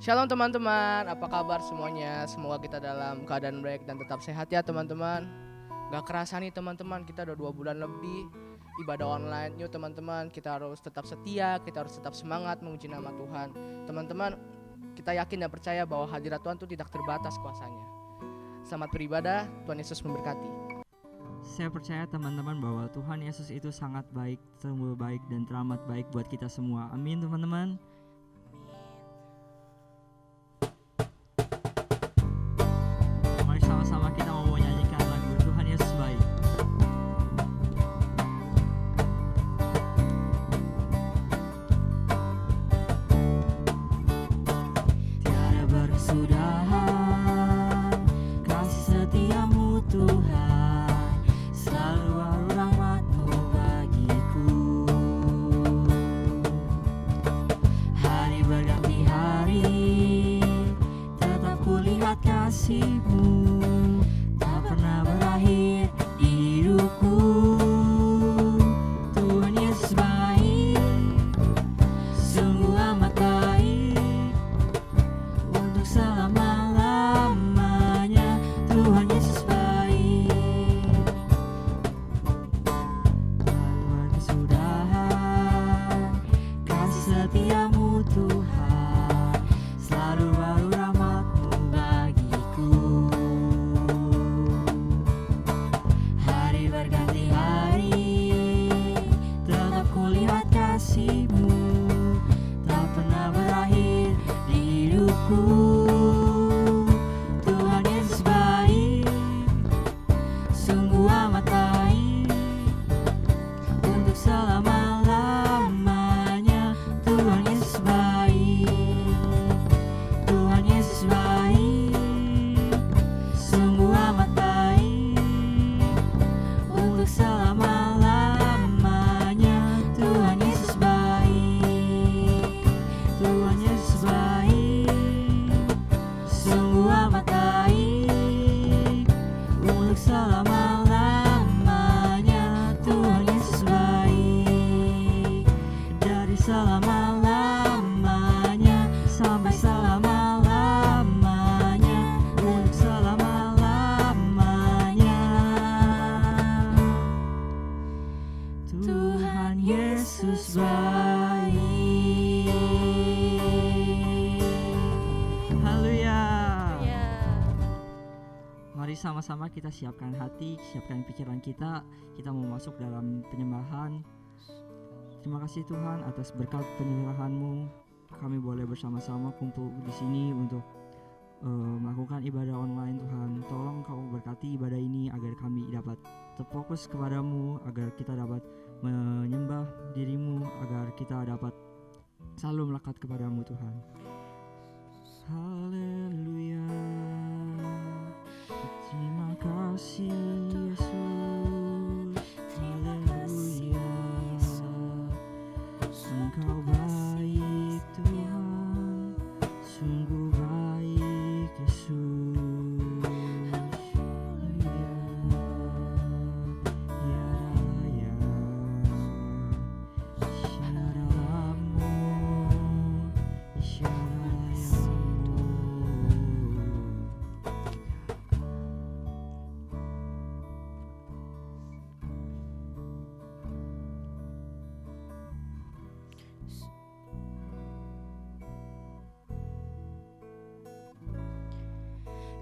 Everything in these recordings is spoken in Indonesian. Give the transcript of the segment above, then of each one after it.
Shalom teman-teman, apa kabar semuanya? Semoga kita dalam keadaan baik dan tetap sehat ya teman-teman. Gak kerasa nih teman-teman, kita udah 2 bulan lebih ibadah online. Yuk teman-teman, kita harus tetap setia, kita harus tetap semangat menguji nama Tuhan. Teman-teman, kita yakin dan percaya bahwa hadirat Tuhan itu tidak terbatas kuasanya. Selamat beribadah, Tuhan Yesus memberkati. Saya percaya teman-teman bahwa Tuhan Yesus itu sangat baik, sungguh baik dan teramat baik buat kita semua. Amin teman-teman. Mari sama-sama kita mau menyanyikan lagu Tuhan Yesus baik. Tiada berkesudahan kasih setiamu Tuhan, selalu baru rahmat-Mu bagiku. Hari berganti hari, tetap kulihat kasih-Mu, tak pernah berakhir di hidupku. Tuhan Yesus baik, sungguh amat baik, untuk selama-lamanya. Tuhan Yesus baik, lalu berkesudahan kasih setiamu Tuhan, selalu baru rahmat-Mu bagiku. Hari berganti hari, tetap kulihat kasih-Mu, tak pernah berakhir di hidupku. Tuhan Yesus baik, sungguh amat baik, untuk selama-lamanya. Tuhan Yesus baik, Tuhan Yesus baik, sungguh amat baik, untuk selama-lamanya. Tuhan Yesus baik, Tuhan Yesus baik, sungguh amat baik, untuk selama-lamanya. Tuhan Yesus baik, dari selama-lamanya sampai selama-lamanya, untuk selama-lamanya. Tuhan Yesus baik. Haleluya. Mari sama-sama kita siapkan hati, siapkan pikiran kita. Kita mau masuk dalam penyembahan. Terima kasih Tuhan atas berkat penyerahan-Mu. Kami boleh bersama-sama kumpul di sini untuk melakukan ibadah online. Tuhan, tolong Kau berkati ibadah ini agar kami dapat terfokus kepadamu, agar kita dapat menyembah diri-Mu, agar kita dapat selalu melekat kepadamu Tuhan. Haleluya. Terima kasih Yesus. Haleluya. Engkau baik Tuhan, sungguh baik Yesus. Ya, ya, ya. Syaralamu, syaralamu.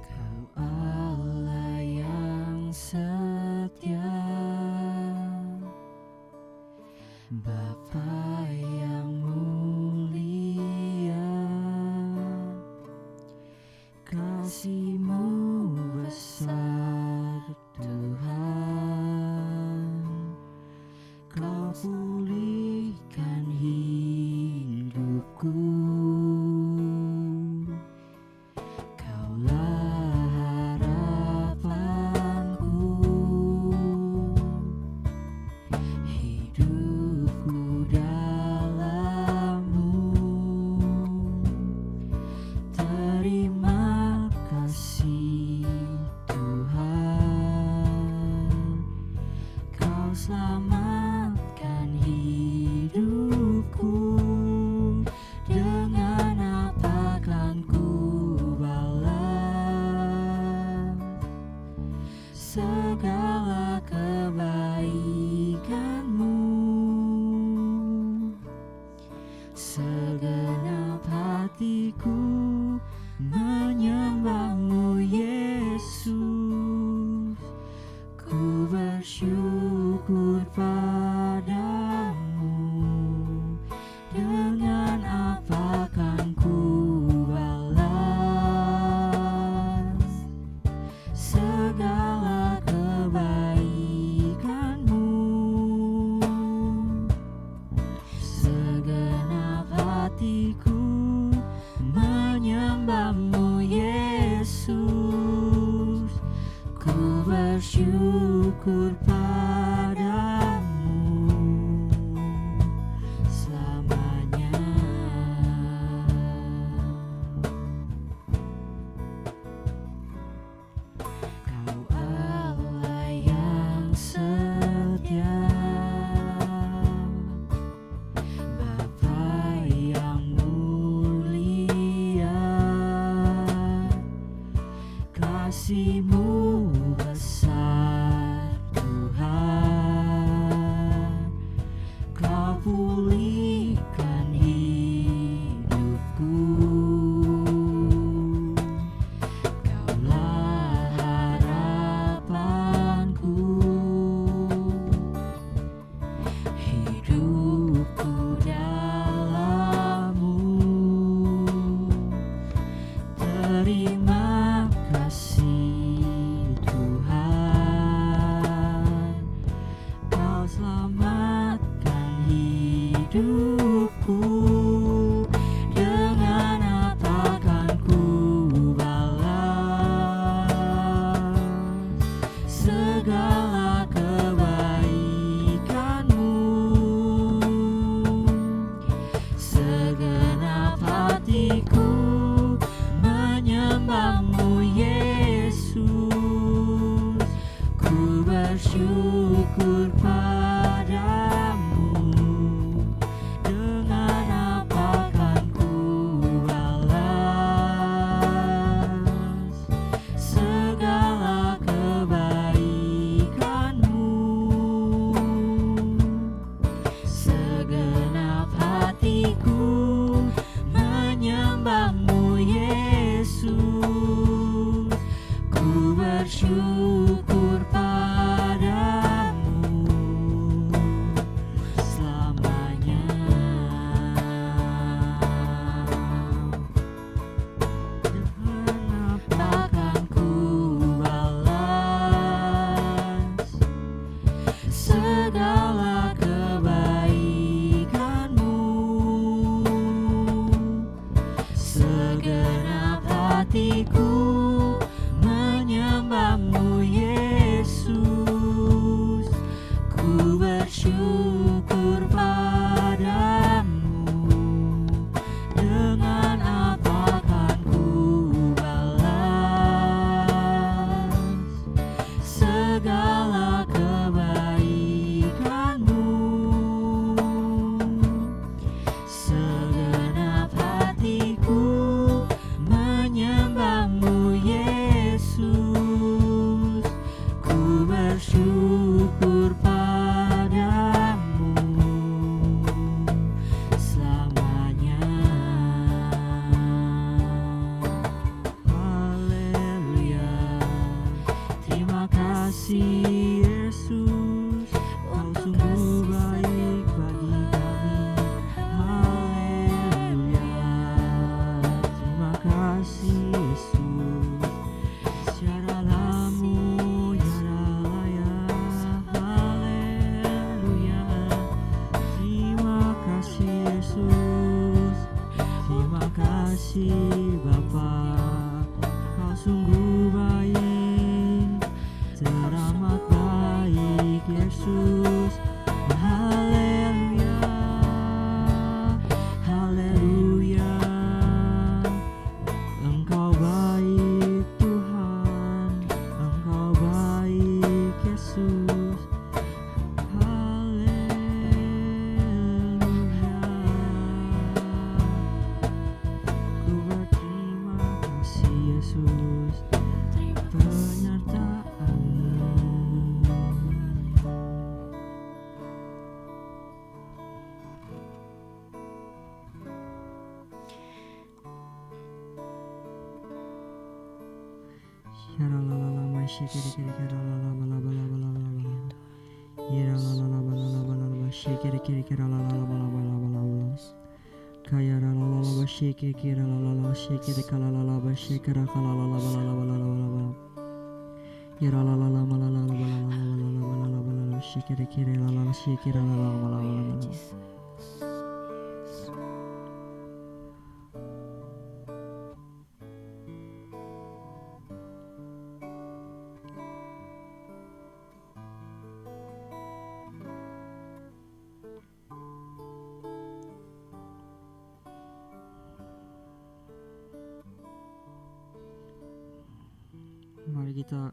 Kau Allah yang setia, Bapa yang mulia, kasih-Mu besar Tuhan. Kau pulihkan hidupku, Kaulah harapanku, hidupku dan Segenap hatiku menyembahmu Yesus, ku bersyukur padamu. Dengan apa kan ku balas segala kebaikanmu? Segenap hatiku menyembahmu Yesus, ku bersyukur padamu selamanya. Kau Allah yang setia, Bapa yang mulia, kasih-Mu besar Tuhan, Kau pulihkan hidupku. Kaulah harapanku, hidupku dalam-Mu. Terima kasih Tuhan, Kau selamatkan hidupku. Dengan apa kan ku balas segala kebaikanmu? Segenap hatiku menyembahmu Yesus, ku bersyukur padamu. Yara la la la ma shake it kiri kiri la la la la la la la la la. Yara la la la la la la la la shake it kiri kiri la la la la la la la la. Kaya la la la la shake it kiri la la la shake it kala la la la shake it kala la la la la la la la. Yara la la la ma la la la la la la la la la la shake it kiri la la shake it la la la la la la. Mari kita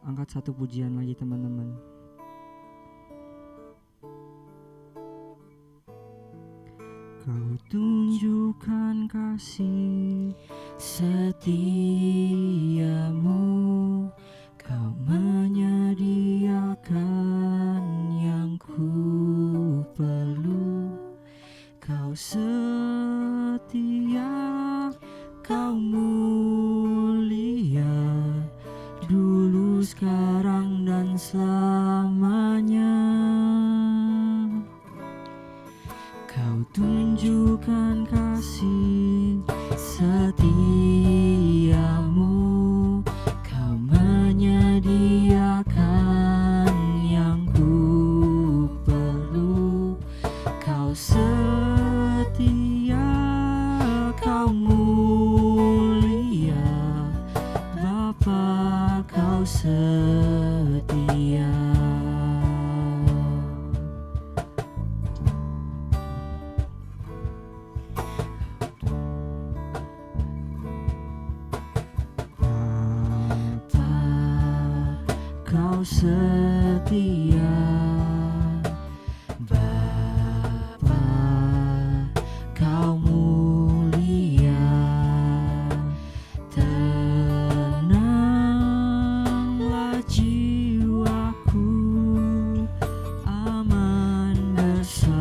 angkat satu pujian lagi teman-teman. Kau tunjukkan kasih setiamu, kau menyediakan yang ku perlu. Kau setia, kau mulia, dulu, sekarang, dan selamanya. Kau tunjukkan kasih setiamu, kau menyediakan yang ku perlu. Kau setia, kau mulia, Bapa, kau setia. Bapa, kau setia. Bapa, kau mulia. Tenanglah jiwaku, aman bersamamu.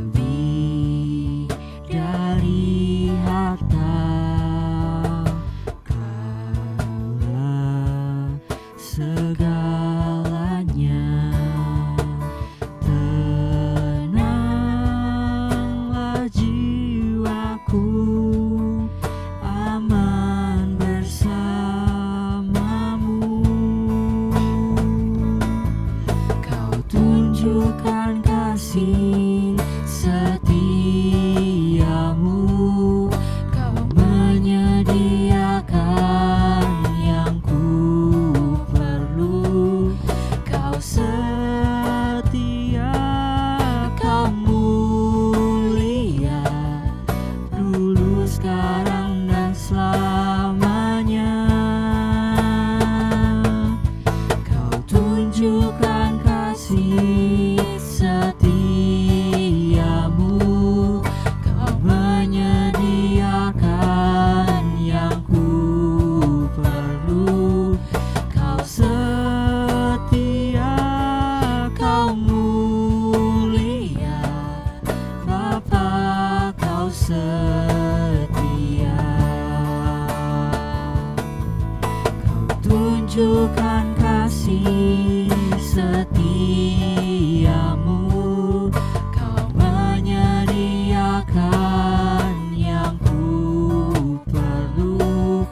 Lebih dari harta, Kaulah segalanya. Tenanglah jiwaku, aman bersamamu. Kau tunjukkan kasih setiamu, kau menyediakan yang ku perlu. Kau setia, kau mulia, dulu, sekarang, dan selamanya. Kau tunjukkan kasih setiamu, kau menyediakan yang ku perlu. Kau setia, kau mulia, Bapa, kau setia. Kau tunjukkan kasih setiamu, kau menyediakan yang ku perlu.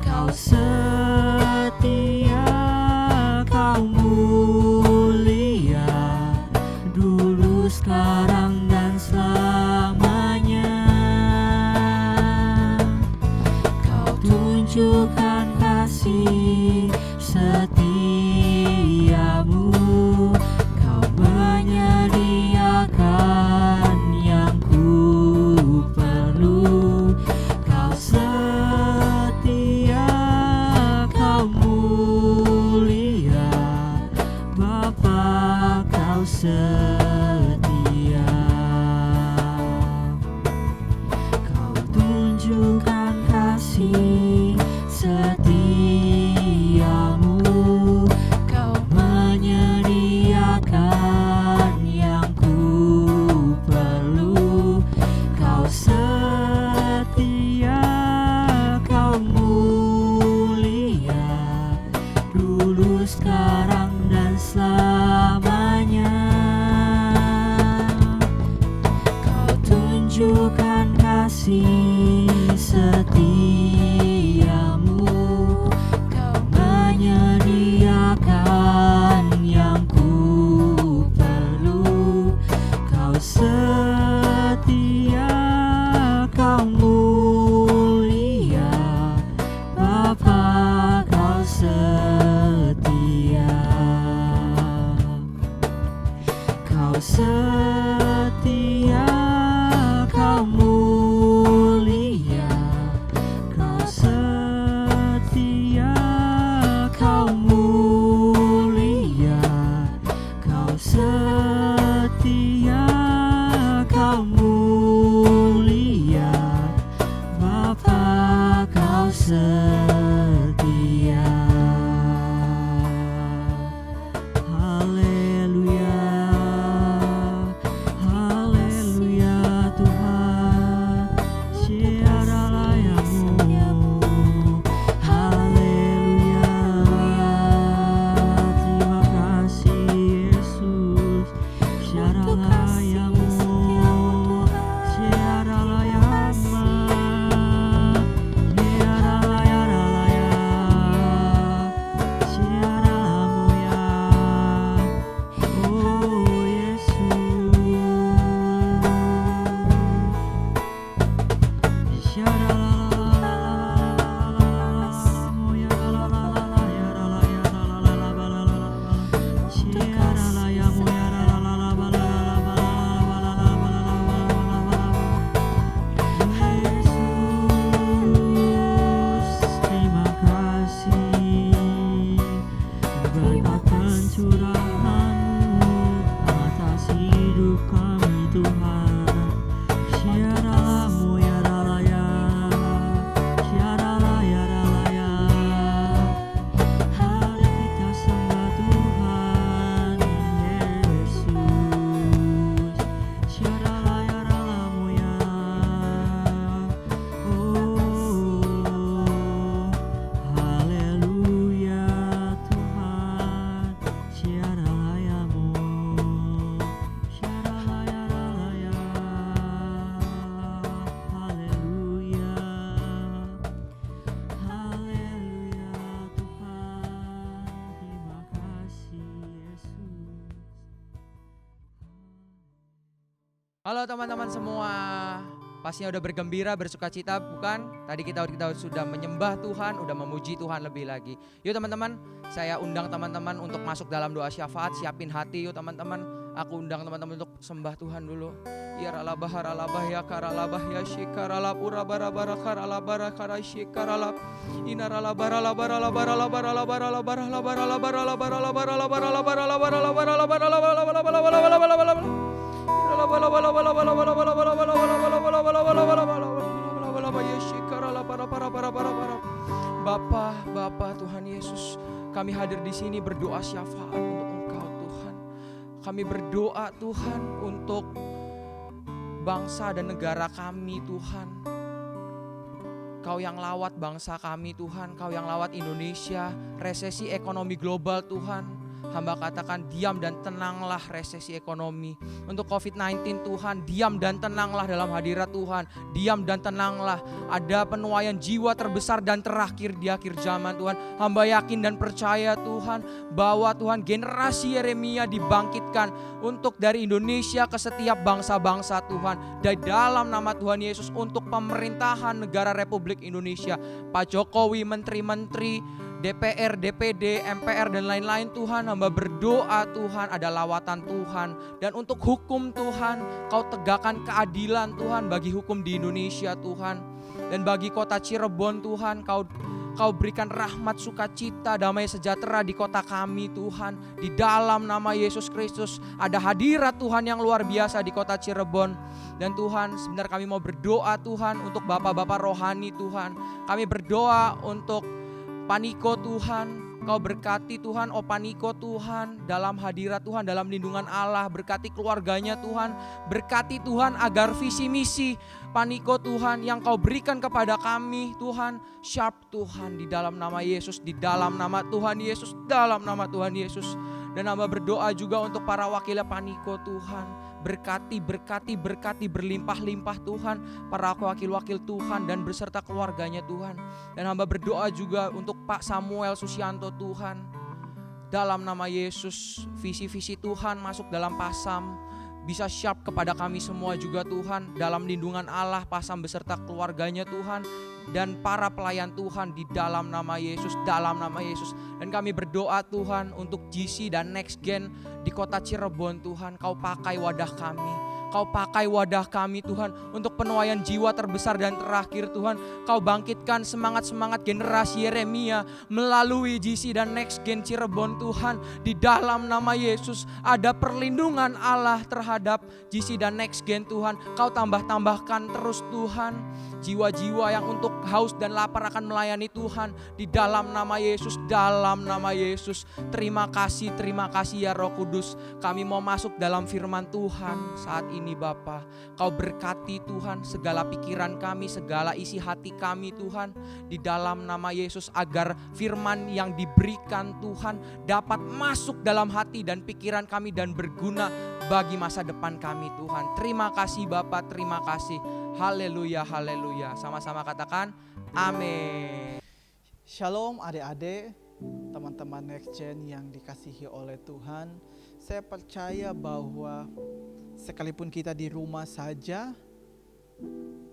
Kau setia, kau mulia, dulu, sekarang, dan selamanya. Kau tunjukkan kasih setiamu, kau menyediakan yang ku perlu. Kau setia, kau mulia, Bapa, kau setia. Kau tunjukkan kasih setiamu, kau menyediakan yang ku perlu. sekarang dan selamanya. Kau tunjukkan kasih setiamu, Kau menyediakan yang ku perlu. Kau setia, Kau mulia, Bapa, Kau setia. Kau setia, Kau mulia, Kau setia, Kau mulia, Kau setia, Kau mulia, Bapa, Kau setia. Haleluya, haleluya Tuhan, tiada layamu. Haleluya, terima kasih Yesus, tiada layamu, tiada layamu, tiada tiada lamu ya, oh Yesus. Tiada lamu ya, tiada layamu ya, Yesus, terima kasih berkat pencurahan-Mu atas hidup kami Tuhan. Tiada lamu ya ralaya, tiada laya ralaya. Hari kita sembah Tuhan Yesus. Tiada laya ralamu ya, oh haleluya Tuhan, tiada layamu, tiada laya ralaya. Haleluya, haleluya Tuhan, terima kasih Yesus. Halo teman-teman semua, pastinya udah bergembira, bersukacita bukan? Tadi kita sudah menyembah Tuhan, udah memuji Tuhan lebih lagi. Yuk teman-teman, saya undang teman-teman untuk masuk dalam doa syafaat, siapin hati yuk teman-teman. Aku undang teman-teman untuk sembah Tuhan dulu. Ya ralabah haralabah ya karalabah ya shikaralab urabarabara karalabara karashikaralab. Bapa Tuhan Yesus, kami hadir di sini berdoa syafaat untuk Engkau Tuhan. Kami berdoa Tuhan untuk bangsa dan negara kami Tuhan. Kau yang lawat bangsa kami Tuhan, Kau yang lawat Indonesia, resesi ekonomi global Tuhan. Hamba katakan diam dan tenanglah resesi ekonomi. Untuk COVID-19 Tuhan, diam dan tenanglah dalam hadirat Tuhan. Diam dan tenanglah. Ada penuaian jiwa terbesar dan terakhir di akhir zaman Tuhan. Hamba yakin dan percaya Tuhan bahwa Tuhan generasi Yeremia dibangkitkan untuk dari Indonesia ke setiap bangsa-bangsa Tuhan. Dari dalam nama Tuhan Yesus untuk pemerintahan negara Republik Indonesia. Pak Jokowi, menteri-menteri, DPR, DPD, MPR dan lain-lain Tuhan, hamba berdoa Tuhan ada lawatan Tuhan. Dan untuk hukum Tuhan, Kau tegakkan keadilan Tuhan bagi hukum di Indonesia Tuhan. Dan bagi kota Cirebon Tuhan, Kau berikan rahmat, sukacita, damai sejahtera di kota kami Tuhan. Di dalam nama Yesus Kristus ada hadirat Tuhan yang luar biasa di kota Cirebon. Dan Tuhan sebentar kami mau berdoa Tuhan untuk bapak-bapak rohani Tuhan. Kami berdoa untuk Paniko Tuhan, Kau berkati Tuhan Opaniko Tuhan, dalam hadirat Tuhan, dalam lindungan Allah. Berkati keluarganya Tuhan, berkati Tuhan agar visi misi Paniko Tuhan yang Kau berikan kepada kami Tuhan, sharp Tuhan, di dalam nama Yesus, di dalam nama Tuhan Yesus, dalam nama Tuhan Yesus. Dan hamba berdoa juga untuk para wakilnya Paniko Tuhan. Berkati berlimpah-limpah Tuhan para wakil-wakil Tuhan dan beserta keluarganya Tuhan. Dan hamba berdoa juga untuk Pak Samuel Susianto Tuhan. Dalam nama Yesus, visi-visi Tuhan masuk dalam Pasam, bisa sharp kepada kami semua juga Tuhan. Dalam lindungan Allah, Pasam beserta keluarganya Tuhan. Dan para pelayan Tuhan di dalam nama Yesus, dalam nama Yesus. Dan kami berdoa Tuhan untuk GC dan Next Gen di kota Cirebon Tuhan. Kau pakai wadah kami. Kau pakai wadah kami Tuhan untuk penuaian jiwa terbesar dan terakhir Tuhan. Kau bangkitkan semangat-semangat generasi Yeremia melalui GC dan Next Gen Cirebon Tuhan. Di dalam nama Yesus ada perlindungan Allah terhadap GC dan Next Gen Tuhan. Kau tambahkan terus Tuhan jiwa-jiwa yang untuk haus dan lapar akan melayani Tuhan. Di dalam nama Yesus, dalam nama Yesus. Terima kasih ya Roh Kudus. Kami mau masuk dalam firman Tuhan saat ini Bapa. Kau berkati Tuhan segala pikiran kami, segala isi hati kami Tuhan. Di dalam nama Yesus agar firman yang diberikan Tuhan dapat masuk dalam hati dan pikiran kami dan berguna bagi masa depan kami Tuhan. Terima kasih Bapa, terima kasih. Haleluya, haleluya. Sama-sama katakan amin. Shalom adik-adik, teman-teman Next Gen yang dikasihi oleh Tuhan. Saya percaya bahwa sekalipun kita di rumah saja,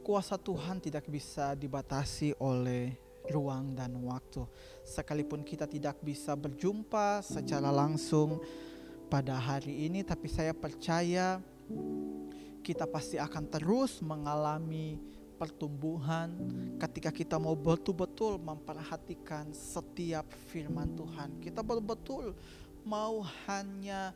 kuasa Tuhan tidak bisa dibatasi oleh ruang dan waktu. Sekalipun kita tidak bisa berjumpa secara langsung pada hari ini, tapi saya percaya kita pasti akan terus mengalami pertumbuhan ketika kita mau betul-betul memperhatikan setiap firman Tuhan. Kita betul-betul mau hanya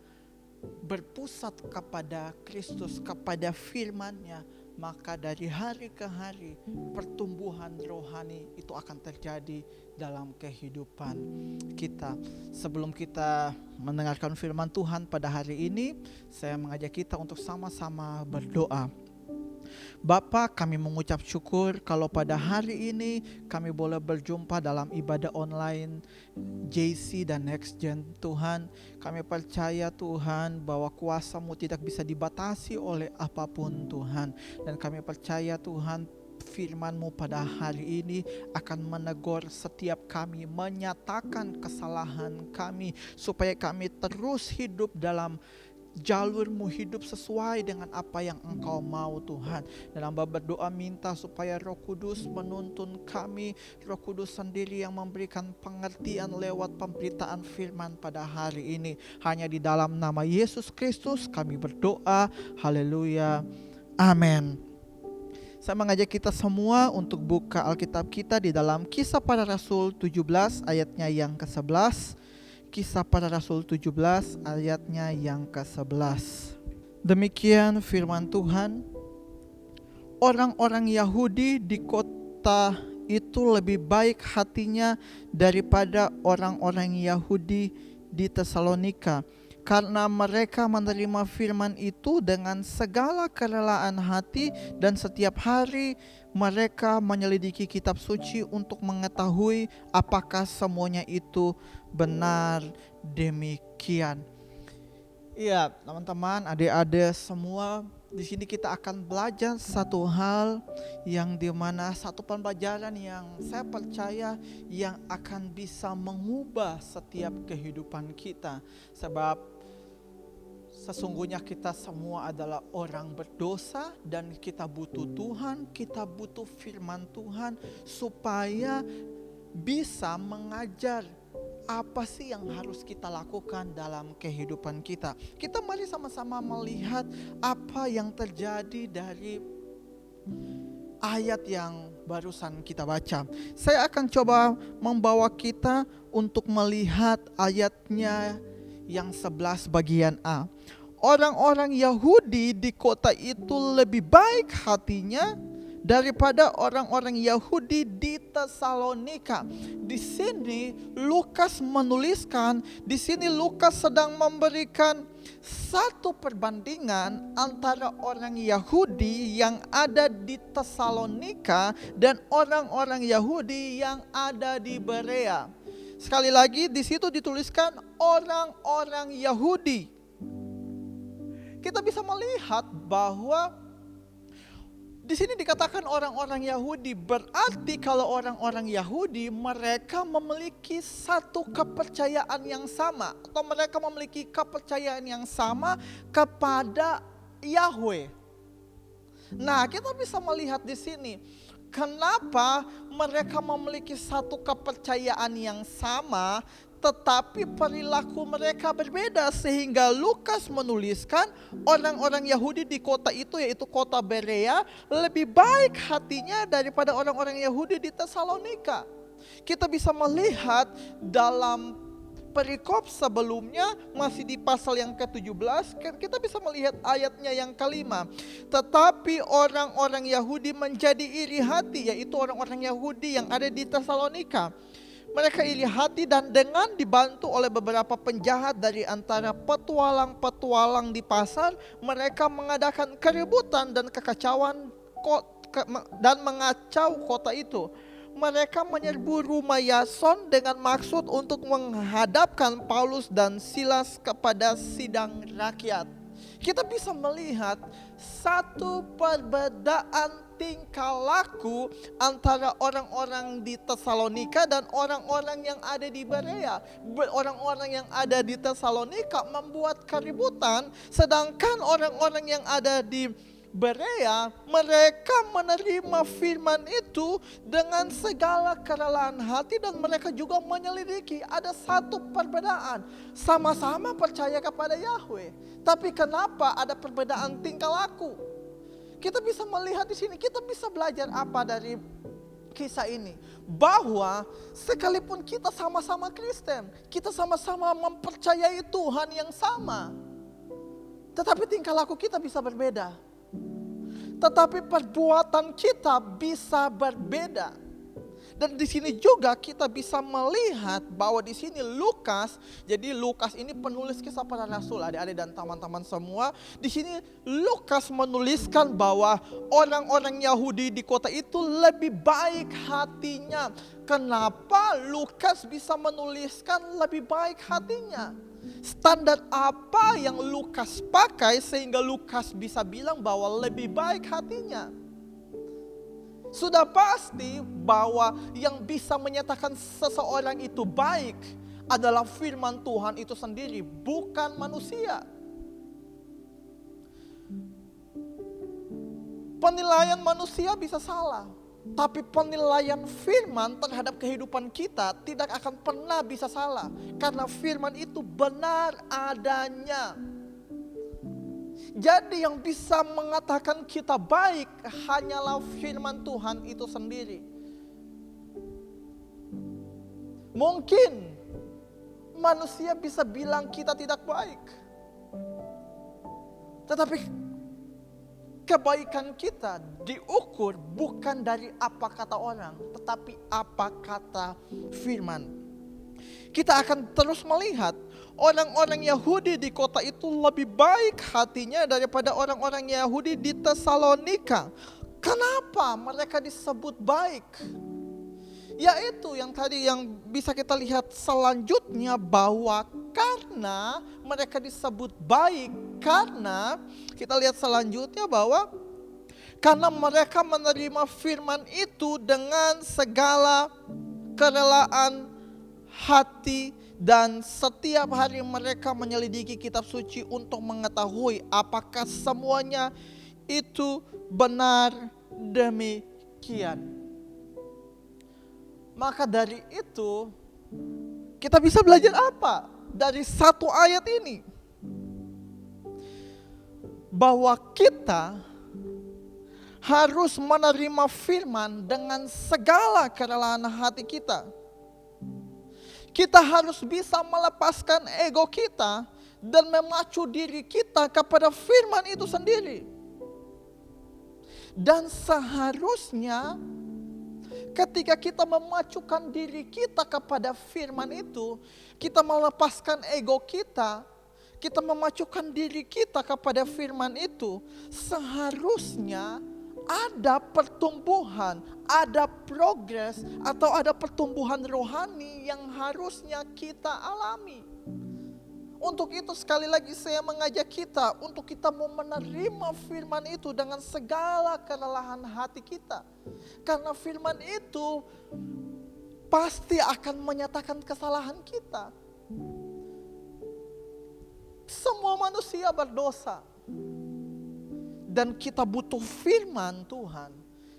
berpusat kepada Kristus, kepada firman-Nya, maka dari hari ke hari pertumbuhan rohani itu akan terjadi dalam kehidupan kita. Sebelum kita mendengarkan firman Tuhan pada hari ini, saya mengajak kita untuk sama-sama berdoa. Bapa, kami mengucap syukur kalau pada hari ini kami boleh berjumpa dalam ibadah online JC dan Next Gen Tuhan. Kami percaya Tuhan bahwa kuasa-Mu tidak bisa dibatasi oleh apapun Tuhan. Dan kami percaya Tuhan firman-Mu pada hari ini akan menegur setiap kami, menyatakan kesalahan kami supaya kami terus hidup dalam jalur-Mu, hidup sesuai dengan apa yang Engkau mau Tuhan. Dan hamba berdoa minta supaya Roh Kudus menuntun kami, Roh Kudus sendiri yang memberikan pengertian lewat pemberitaan firman pada hari ini. Hanya di dalam nama Yesus Kristus kami berdoa, haleluya, amin. Saya mengajak kita semua untuk buka Alkitab kita di dalam Kisah Para Rasul 17 ayatnya yang ke-11. Kisah Para Rasul 17 ayatnya yang ke-11. Demikian firman Tuhan. Orang-orang Yahudi di kota itu lebih baik hatinya daripada orang-orang Yahudi di Tesalonika, karena mereka menerima firman itu dengan segala kerelaan hati dan setiap hari mereka menyelidiki kitab suci untuk mengetahui apakah semuanya itu benar demikian. Iya, teman-teman, adik-adik semua, di sini kita akan belajar satu hal yang dimana satu pembelajaran yang saya percaya yang akan bisa mengubah setiap kehidupan kita. Sebab sesungguhnya kita semua adalah orang berdosa dan kita butuh Tuhan, kita butuh firman Tuhan supaya bisa mengajar apa sih yang harus kita lakukan dalam kehidupan kita. Kita mari sama-sama melihat apa yang terjadi dari ayat yang barusan kita baca. Saya akan coba membawa kita untuk melihat ayatnya yang 11 bagian A. Orang-orang Yahudi di kota itu lebih baik hatinya daripada orang-orang Yahudi di Tesalonika. Di sini Lukas menuliskan, di sini Lukas sedang memberikan satu perbandingan antara orang Yahudi yang ada di Tesalonika dan orang-orang Yahudi yang ada di Berea. Sekali lagi di situ dituliskan orang-orang Yahudi. Kita bisa melihat bahwa di sini dikatakan orang-orang Yahudi, berarti kalau orang-orang Yahudi mereka memiliki satu kepercayaan yang sama, atau mereka memiliki kepercayaan yang sama kepada Yahweh. Nah, kita bisa melihat di sini kenapa mereka memiliki satu kepercayaan yang sama, tetapi perilaku mereka berbeda, sehingga Lukas menuliskan orang-orang Yahudi di kota itu, yaitu kota Berea, lebih baik hatinya daripada orang-orang Yahudi di Tesalonika. Kita bisa melihat dalam perikop sebelumnya, masih di pasal yang ke-17, kita bisa melihat ayatnya yang ke-5. Tetapi orang-orang Yahudi menjadi iri hati, yaitu orang-orang Yahudi yang ada di Tesalonika. Mereka iri hati dan dengan dibantu oleh beberapa penjahat dari antara petualang-petualang di pasar, mereka mengadakan keributan dan kekacauan dan mengacau kota itu. Mereka menyerbu rumah Yason dengan maksud untuk menghadapkan Paulus dan Silas kepada sidang rakyat. Kita bisa melihat satu perbedaan tingkah laku antara orang-orang di Tesalonika dan orang-orang yang ada di Berea. Orang-orang yang ada di Tesalonika membuat keributan, sedangkan orang-orang yang ada di Berea, mereka menerima firman itu dengan segala kerelaan hati dan mereka juga menyelidiki. Ada satu perbedaan, sama-sama percaya kepada Yahweh, tapi kenapa ada perbedaan tingkah laku? Kita bisa melihat di sini, kita bisa belajar apa dari kisah ini? Bahwa sekalipun kita sama-sama Kristen, kita sama-sama mempercayai Tuhan yang sama, tetapi tingkah laku kita bisa berbeda. Tetapi perbuatan kita bisa berbeda. Dan di sini juga kita bisa melihat bahwa di sini Lukas, jadi Lukas ini penulis kisah para rasul, adik-adik dan teman-teman semua. Di sini Lukas menuliskan bahwa orang-orang Yahudi di kota itu lebih baik hatinya. Kenapa Lukas bisa menuliskan lebih baik hatinya? Standar apa yang Lukas pakai sehingga Lukas bisa bilang bahwa lebih baik hatinya? Sudah pasti bahwa yang bisa menyatakan seseorang itu baik adalah firman Tuhan itu sendiri, bukan manusia. Penilaian manusia bisa salah, tapi penilaian firman terhadap kehidupan kita tidak akan pernah bisa salah. Karena firman itu benar adanya. Jadi yang bisa mengatakan kita baik hanyalah firman Tuhan itu sendiri. Mungkin manusia bisa bilang kita tidak baik, tetapi kebaikan kita diukur bukan dari apa kata orang, tetapi apa kata firman. Kita akan terus melihat orang-orang Yahudi di kota itu lebih baik hatinya daripada orang-orang Yahudi di Tesalonika. Kenapa mereka disebut baik? Yaitu yang tadi yang bisa kita lihat selanjutnya, bahwa karena mereka disebut baik, karena kita lihat selanjutnya bahwa karena mereka menerima firman itu dengan segala kerelaan hati, dan setiap hari mereka menyelidiki kitab suci untuk mengetahui apakah semuanya itu benar demikian. Maka dari itu kita bisa belajar apa dari satu ayat ini? Bahwa kita harus menerima firman dengan segala kerelaan hati kita. Kita harus bisa melepaskan ego kita dan memacu diri kita kepada firman itu sendiri. Dan seharusnya ketika kita memacukan diri kita kepada firman itu, kita melepaskan ego kita, kita memacukan diri kita kepada firman itu, seharusnya ada pertumbuhan, ada progres, atau ada pertumbuhan rohani yang harusnya kita alami. Untuk itu sekali lagi saya mengajak kita untuk kita mau menerima firman itu dengan segala kelelahan hati kita. Karena firman itu pasti akan menyatakan kesalahan kita. Semua manusia berdosa. Dan kita butuh firman Tuhan.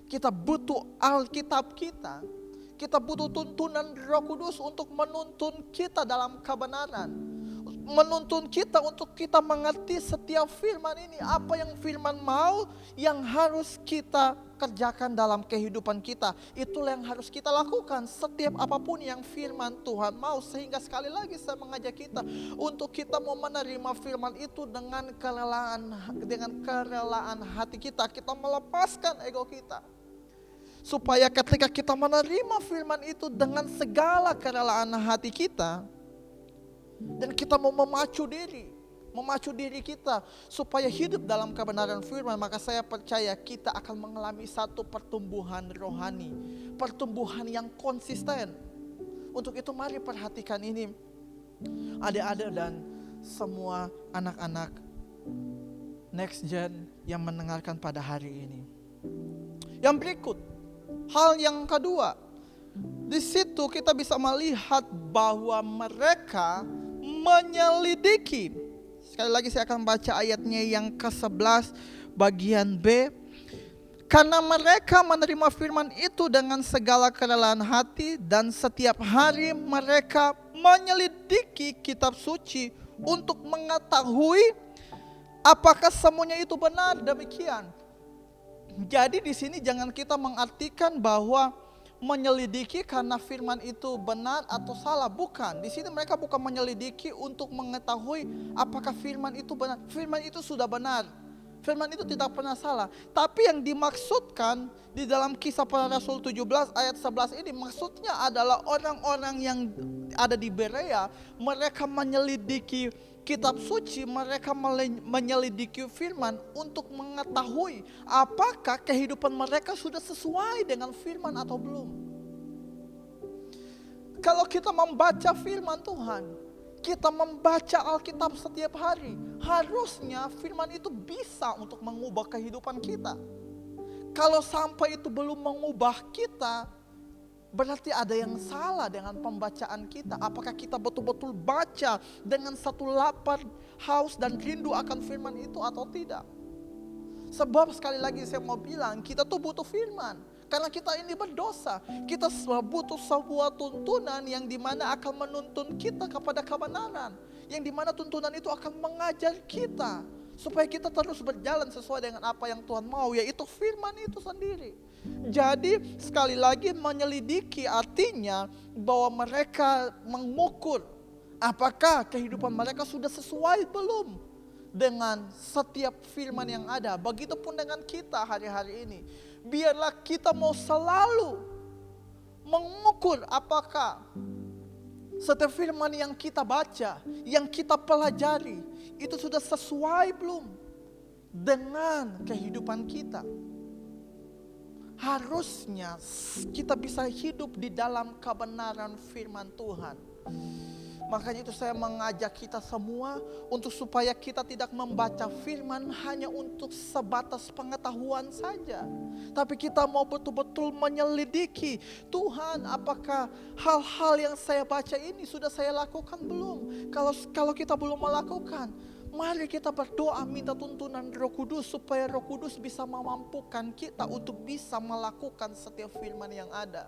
Kita butuh Alkitab kita. Kita butuh tuntunan Roh Kudus untuk menuntun kita dalam kebenaran. Menuntun kita untuk kita mengerti setiap firman ini. Apa yang firman mau yang harus kita kerjakan dalam kehidupan kita. Itulah yang harus kita lakukan setiap apapun yang firman Tuhan mau. Sehingga sekali lagi saya mengajak kita untuk kita mau menerima firman itu dengan kerelaan hati kita. Kita melepaskan ego kita. Supaya ketika kita menerima firman itu dengan segala kerelaan hati kita, dan kita mau memacu diri kita supaya hidup dalam kebenaran firman, maka saya percaya kita akan mengalami satu pertumbuhan rohani, pertumbuhan yang konsisten. Untuk itu mari perhatikan ini, adik-adik dan semua anak-anak next gen yang mendengarkan pada hari ini. Yang berikut, hal yang kedua, di situ kita bisa melihat bahwa mereka menyelidiki. Sekali lagi saya akan baca ayatnya yang ke-11 bagian B. Karena mereka menerima firman itu dengan segala kerelaan hati dan setiap hari mereka menyelidiki kitab suci untuk mengetahui apakah semuanya itu benar. Demikian. Jadi di sini jangan kita mengartikan bahwa menyelidiki karena firman itu benar atau salah. Bukan. Di sini mereka bukan menyelidiki untuk mengetahui apakah firman itu benar. Firman itu sudah benar. Firman itu tidak pernah salah. Tapi yang dimaksudkan di dalam Kisah Para Rasul 17 ayat 11 ini, maksudnya adalah orang-orang yang ada di Berea, mereka menyelidiki kitab suci, mereka menyelidiki firman untuk mengetahui apakah kehidupan mereka sudah sesuai dengan firman atau belum. Kalau kita membaca firman Tuhan, kita membaca Alkitab setiap hari, harusnya firman itu bisa untuk mengubah kehidupan kita. Kalau sampai itu belum mengubah kita, berarti ada yang salah dengan pembacaan kita. Apakah kita betul-betul baca dengan satu lapar, haus dan rindu akan firman itu atau tidak? Sebab sekali lagi saya mau bilang, kita tuh butuh firman. Karena kita ini berdosa. Kita butuh sebuah tuntunan yang dimana akan menuntun kita kepada kebenaran. Yang dimana tuntunan itu akan mengajar kita supaya kita terus berjalan sesuai dengan apa yang Tuhan mau, yaitu firman itu sendiri. Jadi sekali lagi menyelidiki artinya bahwa mereka mengukur apakah kehidupan mereka sudah sesuai belum dengan setiap firman yang ada. Begitupun dengan kita hari-hari ini. Biarlah kita mau selalu mengukur apakah setiap firman yang kita baca, yang kita pelajari, itu sudah sesuai belum dengan kehidupan kita. Harusnya kita bisa hidup di dalam kebenaran firman Tuhan. Makanya itu saya mengajak kita semua untuk supaya kita tidak membaca firman hanya untuk sebatas pengetahuan saja. Tapi kita mau betul-betul menyelidiki, Tuhan apakah hal-hal yang saya baca ini sudah saya lakukan belum? Kalau kita belum melakukan, mari kita berdoa minta tuntunan Roh Kudus supaya Roh Kudus bisa memampukan kita untuk bisa melakukan setiap firman yang ada.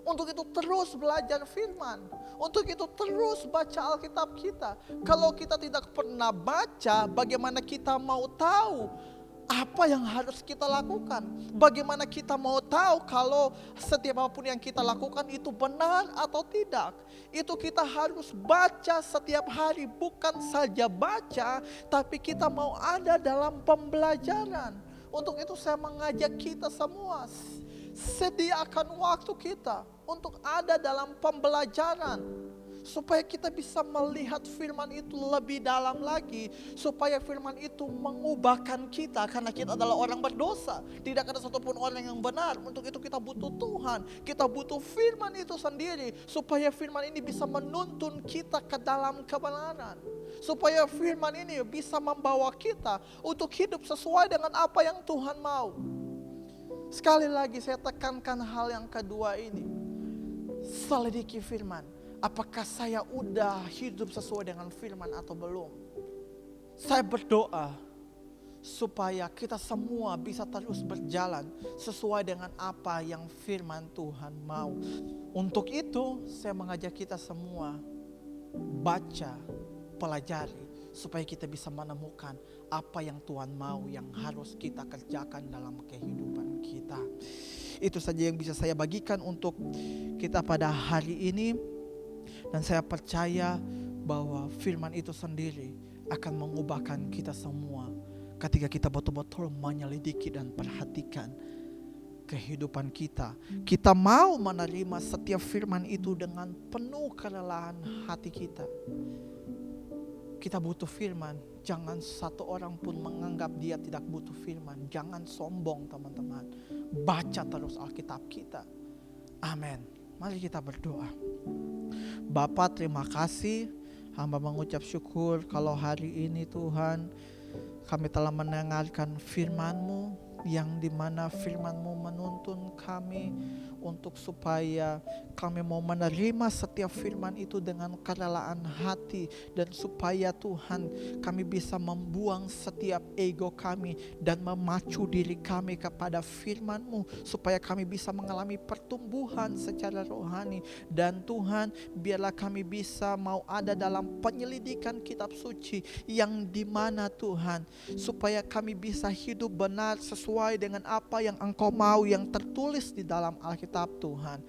Untuk itu terus belajar firman. Untuk itu terus baca Alkitab kita. Kalau kita tidak pernah baca, bagaimana kita mau tahu apa yang harus kita lakukan? Bagaimana kita mau tahu kalau setiap apapun yang kita lakukan itu benar atau tidak? Itu kita harus baca setiap hari. Bukan saja baca, tapi kita mau ada dalam pembelajaran. Untuk itu saya mengajak kita semua, sediakan waktu kita untuk ada dalam pembelajaran, supaya kita bisa melihat firman itu lebih dalam lagi, supaya firman itu mengubahkan kita, karena kita adalah orang berdosa, tidak ada satupun orang yang benar. Untuk itu kita butuh Tuhan, kita butuh firman itu sendiri, supaya firman ini bisa menuntun kita ke dalam kebenaran, supaya firman ini bisa membawa kita untuk hidup sesuai dengan apa yang Tuhan mau. Sekali lagi saya tekankan hal yang kedua ini, selidiki firman. Apakah saya udah hidup sesuai dengan firman atau belum? Saya berdoa supaya kita semua bisa terus berjalan sesuai dengan apa yang firman Tuhan mau. Untuk itu saya mengajak kita semua baca, pelajari, supaya kita bisa menemukan apa yang Tuhan mau, yang harus kita kerjakan dalam kehidupan kita. Itu saja yang bisa saya bagikan untuk kita pada hari ini. Dan saya percaya bahwa firman itu sendiri akan mengubahkan kita semua ketika kita betul-betul menyelidiki dan perhatikan kehidupan kita. Kita mau menerima setiap firman itu dengan penuh kerelaan hati kita. Kita butuh firman. Jangan satu orang pun menganggap dia tidak butuh firman. Jangan sombong teman-teman. Baca terus Alkitab kita. Amin. Mari kita berdoa. Bapa, terima kasih. Hamba mengucap syukur kalau hari ini Tuhan kami telah mendengarkan firman-Mu, yang dimana firman-Mu menuntun kami untuk supaya kami mau menerima setiap firman itu dengan kerelaan hati, dan supaya Tuhan kami bisa membuang setiap ego kami dan memacu diri kami kepada firman-Mu, supaya kami bisa mengalami pertumbuhan secara rohani. Dan Tuhan, biarlah kami bisa mau ada dalam penyelidikan kitab suci, yang dimana Tuhan, supaya kami bisa hidup benar sesuai dengan apa yang Engkau mau, yang tertulis di dalam Alkitab Tuhan.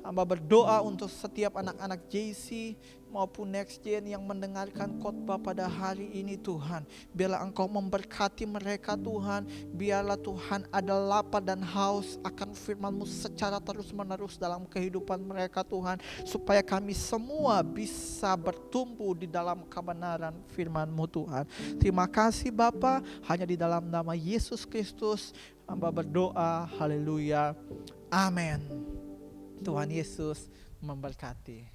Hamba berdoa untuk setiap anak-anak JC maupun Next Gen yang mendengarkan khotbah pada hari ini Tuhan. Biarlah Engkau memberkati mereka Tuhan. Biarlah Tuhan ada lapar dan haus akan firman-Mu secara terus-menerus dalam kehidupan mereka Tuhan. Supaya kami semua bisa bertumbuh di dalam kebenaran firman-Mu Tuhan. Terima kasih Bapa, hanya di dalam nama Yesus Kristus hamba berdoa. Haleluya. Amin. Tuhan Yesus memberkati.